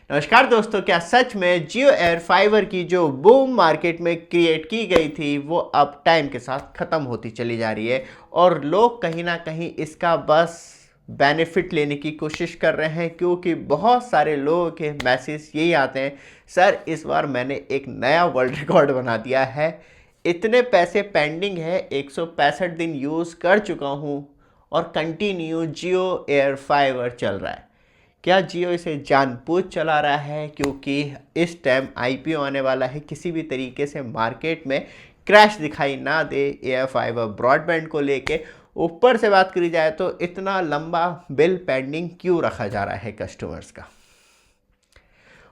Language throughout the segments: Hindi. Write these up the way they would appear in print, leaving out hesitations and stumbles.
नमस्कार दोस्तों, क्या सच में जियो एयर फाइबर की जो बूम मार्केट में क्रिएट की गई थी वो अब टाइम के साथ ख़त्म होती चली जा रही है और लोग कहीं ना कहीं इसका बस बेनिफिट लेने की कोशिश कर रहे हैं, क्योंकि बहुत सारे लोगों के मैसेज यही आते हैं, सर इस बार मैंने एक नया वर्ल्ड रिकॉर्ड बना दिया है, इतने पैसे पेंडिंग है, 165 दिन यूज़ कर चुका हूँ और कंटिन्यू जियो एयर फाइबर चल रहा है। क्या जियो इसे जानबूझ चला रहा है क्योंकि इस टाइम आईपीओ आने वाला है, किसी भी तरीके से मार्केट में क्रैश दिखाई ना दे एयर फाइबर ब्रॉडबैंड को लेके। ऊपर से बात करी जाए तो इतना लंबा बिल पेंडिंग क्यों रखा जा रहा है कस्टमर्स का।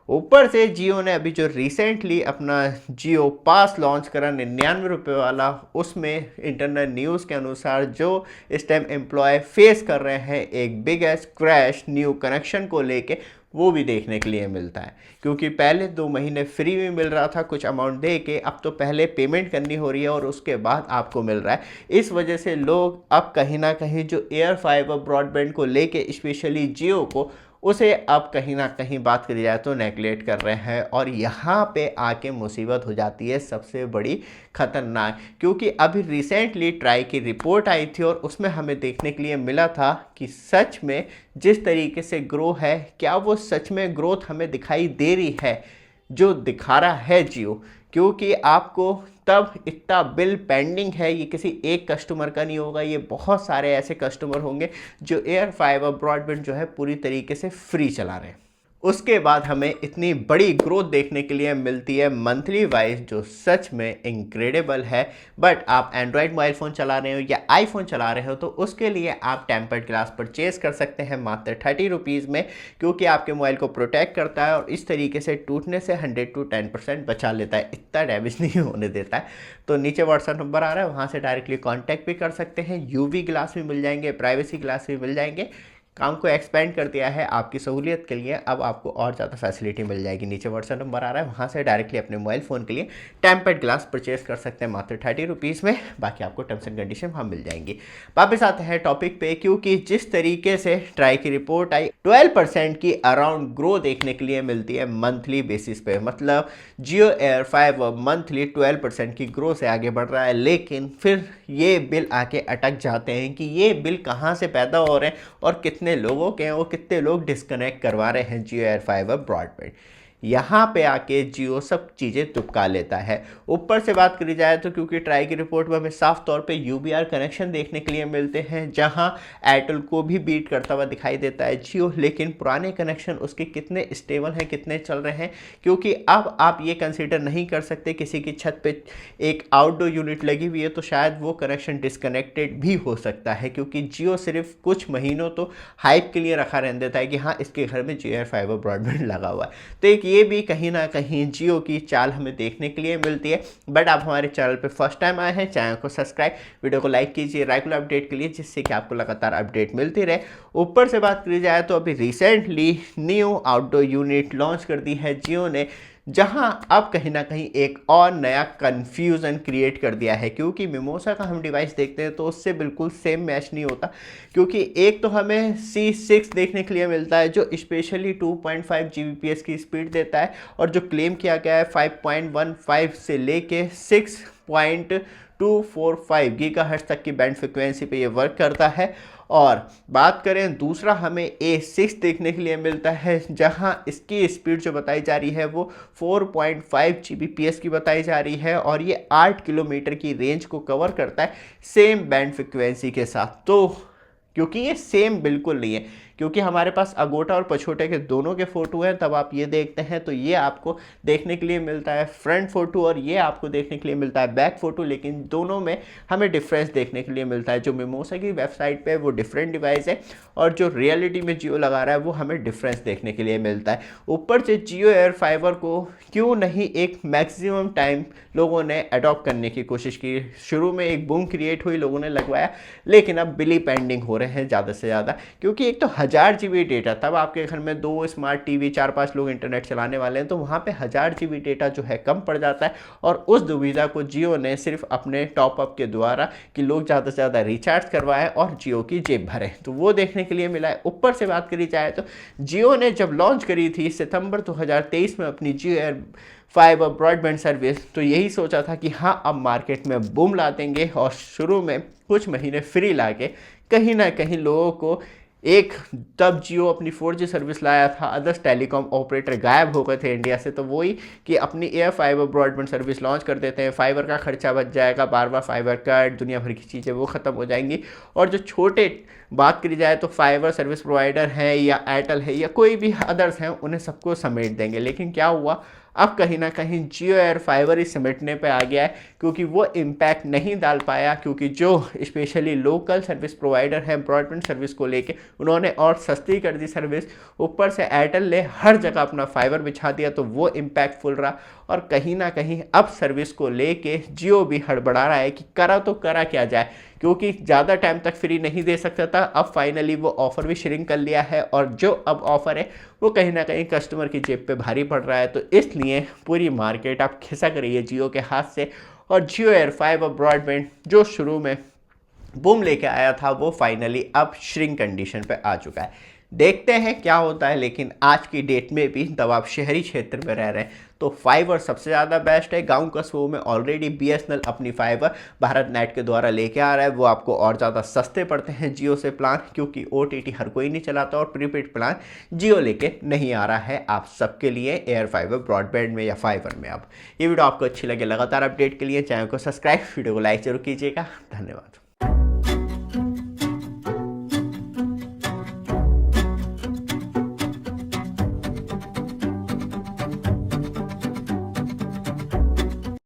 ऊपर से जियो ने अभी जो रिसेंटली अपना जियो पास लॉन्च करा 99 रुपये वाला, उसमें इंटरनल न्यूज़ के अनुसार जो इस टाइम एम्प्लॉय फेस कर रहे हैं एक big S crash new connection को लेके, वो भी देखने के लिए मिलता है। क्योंकि पहले 2 महीने फ्री में मिल रहा था कुछ अमाउंट दे के, अब तो पहले पेमेंट करनी हो रही है और उसके बाद आपको मिल रहा है। इस वजह से लोग अब कहीं ना कहीं जो एयर फाइबर ब्रॉडबैंड को लेके स्पेशली जियो को, उसे अब कहीं ना कहीं बात करी जाए तो नेगलेक्ट कर रहे हैं और यहाँ पे आके मुसीबत हो जाती है सबसे बड़ी ख़तरनाक। क्योंकि अभी रिसेंटली ट्राई की रिपोर्ट आई थी और उसमें हमें देखने के लिए मिला था कि सच में जिस तरीके से ग्रो है, क्या वो सच में ग्रोथ हमें दिखाई दे रही है जो दिखा रहा है जियो। क्योंकि आपको तब इतना बिल पेंडिंग है, ये किसी एक कस्टमर का नहीं होगा, ये बहुत सारे ऐसे कस्टमर होंगे जो एयर फाइबर ब्रॉडबैंड जो है पूरी तरीके से फ्री चला रहे हैं। उसके बाद हमें इतनी बड़ी ग्रोथ देखने के लिए मिलती है मंथली वाइज, जो सच में इनक्रेडिबल है। बट आप एंड्रॉयड मोबाइल फ़ोन चला रहे हो या आईफोन चला रहे हो तो उसके लिए आप टेम्पर्ड ग्लास परचेज कर सकते हैं मात्र 30 रुपीज़ में, क्योंकि आपके मोबाइल को प्रोटेक्ट करता है और इस तरीके से टूटने से 100 to 10% बचा लेता है, इतना डैमेज नहीं होने देता है। तो नीचे व्हाट्सएप नंबर आ रहा है, वहाँ से डायरेक्टली कॉन्टैक्ट भी कर सकते हैं। यूवी ग्लास भी मिल जाएंगे, प्राइवेसी ग्लास भी मिल जाएंगे। काम को एक्सपेंड कर दिया है आपकी सहूलियत के लिए, अब आपको और ज़्यादा फैसिलिटी मिल जाएगी। नीचे व्हाट्सएप नंबर आ रहा है, वहाँ से डायरेक्टली अपने मोबाइल फ़ोन के लिए टेम्पर्ड ग्लास परचेज कर सकते हैं मात्र 30 रुपीज़ में। बाकी आपको टर्म्स एंड कंडीशन वहाँ मिल जाएंगी। वापस आते हैं टॉपिक पे, क्योंकि जिस तरीके से ट्राई की रिपोर्ट आई 12% की अराउंड ग्रो देखने के लिए मिलती है मंथली बेसिस पे। मतलब जियो एयर फाइबर मंथली 12% की ग्रो से आगे बढ़ रहा है, लेकिन फिर ये बिल आके अटक जाते हैं कि ये बिल कहाँ से पैदा हो रहे हैं और कितने लोगों के हैं और कितने लोग डिस्कनेक्ट करवा रहे हैं जियो एयर फाइबर ब्रॉडबैंड। यहाँ पे आके जियो सब चीज़ें तुपका लेता है। ऊपर से बात करी जाए तो क्योंकि ट्राई की रिपोर्ट में हमें साफ तौर पे यूबीआर कनेक्शन देखने के लिए मिलते हैं, जहाँ एयरटेल को भी बीट करता हुआ दिखाई देता है जियो, लेकिन पुराने कनेक्शन उसके कितने स्टेबल हैं, कितने चल रहे हैं, क्योंकि अब आप ये कंसीडर नहीं कर सकते किसी की छत पे एक आउटडोर यूनिट लगी हुई है तो शायद वो कनेक्शन डिस्कनेक्टेड भी हो सकता है, क्योंकि जियो सिर्फ कुछ महीनों तो हाइप के लिए रखा रहने देता है कि हाँ इसके घर में जियो एयर फाइबर ब्रॉडबैंड लगा हुआ है। तो एक ये भी कहीं ना कहीं जियो की चाल हमें देखने के लिए मिलती है। बट आप हमारे चैनल पे फर्स्ट टाइम आए हैं, चैनल को सब्सक्राइब, वीडियो को लाइक कीजिए रेगुलर अपडेट के लिए, जिससे कि आपको लगातार अपडेट मिलती रहे। ऊपर से बात करी जाए तो अभी recently new outdoor unit launch कर दी है जियो ने, जहां अब कहीं ना कहीं एक और नया कन्फ्यूज़न क्रिएट कर दिया है। क्योंकि मिमोसा का हम डिवाइस देखते हैं तो उससे बिल्कुल सेम मैच नहीं होता, क्योंकि एक तो हमें C6 देखने के लिए मिलता है जो स्पेशली 2.5 Gbps की स्पीड देता है, और जो क्लेम किया गया है 5.15 से लेके 6.245 गीगाहर्ट्ज़ तक की बैंड फ्रिक्वेंसी पे ये वर्क करता है। और बात करें दूसरा, हमें A6 देखने के लिए मिलता है, जहां इसकी स्पीड जो बताई जा रही है वो 4.5 Gbps की बताई जा रही है, और ये 8 किलोमीटर की रेंज को कवर करता है सेम बैंड फ्रिक्वेंसी के साथ। तो क्योंकि ये सेम बिल्कुल नहीं है, क्योंकि हमारे पास अगोटा और पछोटे के दोनों के फ़ोटो हैं, तब आप ये देखते हैं तो ये आपको देखने के लिए मिलता है फ्रंट फ़ोटो और ये आपको देखने के लिए मिलता है बैक फ़ोटो, लेकिन दोनों में हमें डिफरेंस देखने के लिए मिलता है। जो मिमोसा की वेबसाइट पे वो डिफरेंट डिवाइस है और जो रियलिटी में जियो लगा रहा है वो हमें डिफरेंस देखने के लिए मिलता है। ऊपर से जियो एयर फाइबर को क्यों नहीं एक मैक्सिमम टाइम लोगों ने अडॉप्ट करने की कोशिश की। शुरू में एक बूम क्रिएट हुई, लोगों ने लगवाया, लेकिन अब बिली पेंडिंग हो रहे हैं ज़्यादा से ज़्यादा, क्योंकि एक तो 1000 GB डेटा, तब आपके घर में 2 स्मार्ट टीवी 4-5 लोग इंटरनेट चलाने वाले हैं, तो वहाँ पे 1000 GB डेटा जो है कम पड़ जाता है। और उस दुविधा को जियो ने सिर्फ अपने टॉपअप के द्वारा कि लोग ज़्यादा से ज़्यादा रिचार्ज करवाएं और जियो की जेब भरें, तो वो देखने के लिए मिला है। ऊपर से बात करी जाए तो जियो ने जब लॉन्च करी थी सितंबर 2023 में अपनी जियो एयर फाइबर ब्रॉडबैंड सर्विस, तो यही सोचा था कि हाँ अब मार्केट में बूम ला देंगे और शुरू में कुछ महीने फ्री ला के कहीं ना कहीं लोगों को एक, तब जियो अपनी 4G सर्विस लाया था, अदर्स टेलीकॉम ऑपरेटर गायब हो गए थे इंडिया से, तो वही कि अपनी air fibre broadband service launch कर देते हैं, फाइबर का खर्चा बच जाएगा, बार बार फाइबर कट, दुनिया भर की चीज़ें वो ख़त्म हो जाएंगी। और जो छोटे बात करी जाए तो फाइबर सर्विस प्रोवाइडर हैं या एयरटेल है या कोई भी अदर्स हैं, उन्हें सबको समेट देंगे। लेकिन क्या हुआ, अब कहीं ना कहीं जियो एयर फाइबर ही समेटने पे आ गया है, क्योंकि वो इम्पैक्ट नहीं डाल पाया, क्योंकि जो स्पेशली लोकल सर्विस प्रोवाइडर हैं ब्रॉडबैंड सर्विस को लेके, उन्होंने और सस्ती कर दी सर्विस। ऊपर से एयरटेल ने हर जगह अपना फाइबर बिछा दिया, तो वो इम्पैक्टफुल रहा। और कहीं ना कहीं अब सर्विस को लेके जियो भी हड़बड़ा रहा है कि करा तो करा क्या जाए, क्योंकि ज़्यादा टाइम तक फ्री नहीं दे सकता था, अब फाइनली वो ऑफ़र भी श्रिंक कर लिया है, और जो अब ऑफ़र है वो कहीं ना कहीं कस्टमर की जेब पे भारी पड़ रहा है। तो इसलिए पूरी मार्केट अब खिसक रही है जियो के हाथ से, और जियो एयर फाइबर ब्रॉडबैंड जो शुरू में बूम लेके आया था वो फाइनली अब श्रिंक कंडीशन पे आ चुका है। देखते हैं क्या होता है, लेकिन आज की डेट में भी जब आप शहरी क्षेत्र में रह रहे हैं तो फाइबर सबसे ज़्यादा बेस्ट है। गांव कस्बों में ऑलरेडी बीएसएनएल अपनी फाइबर भारत नेट के द्वारा लेके आ रहा है, वो आपको और ज़्यादा सस्ते पड़ते हैं जियो से प्लान, क्योंकि ओटीटी हर कोई नहीं चलाता, और प्रीपेड प्लान जियो लेके नहीं आ रहा है आप सबके लिए एयर फाइबर ब्रॉडबैंड में या फाइबर में। अब ये वीडियो आपको अच्छी लगे, लगातार अपडेट के लिए चैनल को सब्सक्राइब, वीडियो को लाइक जरूर कीजिएगा। धन्यवाद।